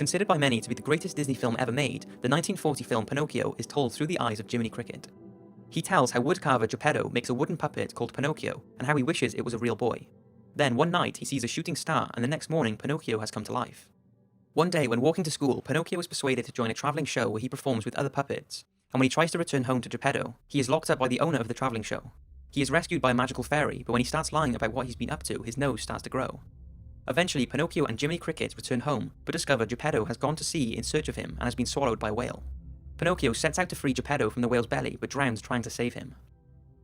Considered by many to be the greatest Disney film ever made, the 1940 film Pinocchio is told through the eyes of Jiminy Cricket. He tells how woodcarver Geppetto makes a wooden puppet called Pinocchio, and how he wishes it was a real boy. Then one night he sees a shooting star, and the next morning Pinocchio has come to life. One day when walking to school, Pinocchio is persuaded to join a travelling show where he performs with other puppets, and when he tries to return home to Geppetto, he is locked up by the owner of the travelling show. He is rescued by a magical fairy, but when he starts lying about what he's been up to, his nose starts to grow. Eventually, Pinocchio and Jiminy Cricket return home, but discover Geppetto has gone to sea in search of him and has been swallowed by a whale. Pinocchio sets out to free Geppetto from the whale's belly, but drowns trying to save him.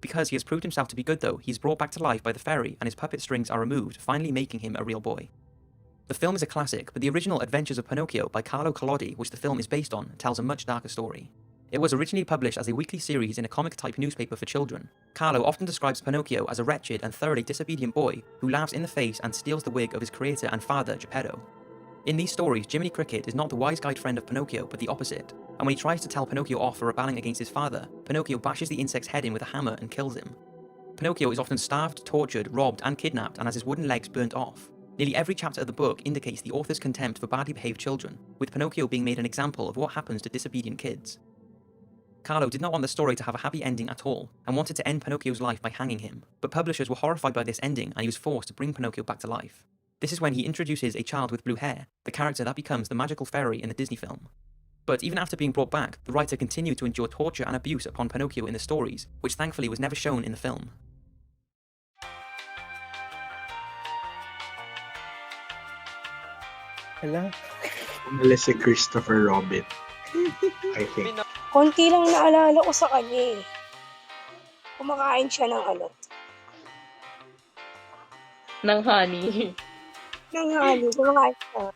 Because he has proved himself to be good though, he is brought back to life by the fairy and his puppet strings are removed, finally making him a real boy. The film is a classic, but the original Adventures of Pinocchio by Carlo Collodi, which the film is based on, tells a much darker story. It was originally published as a weekly series in a comic-type newspaper for children. Carlo often describes Pinocchio as a wretched and thoroughly disobedient boy who laughs in the face and steals the wig of his creator and father, Geppetto. In these stories, Jiminy Cricket is not the wise guide friend of Pinocchio, but the opposite, and when he tries to tell Pinocchio off for rebelling against his father, Pinocchio bashes the insect's head in with a hammer and kills him. Pinocchio is often starved, tortured, robbed, and kidnapped, and has his wooden legs burnt off. Nearly every chapter of the book indicates the author's contempt for badly behaved children, with Pinocchio being made an example of what happens to disobedient kids. Carlo did not want the story to have a happy ending at all, and wanted to end Pinocchio's life by hanging him, but publishers were horrified by this ending and he was forced to bring Pinocchio back to life. This is when he introduces a child with blue hair, the character that becomes the magical fairy in the Disney film. But even after being brought back, the writer continued to endure torture and abuse upon Pinocchio in the stories, which thankfully was never shown in the film. Hala, Umalis si Christopher Robin, I think. Konti lang naalala ko sa kanya eh. Kumakain siya ng ng honey. ng honey, kumakain siya.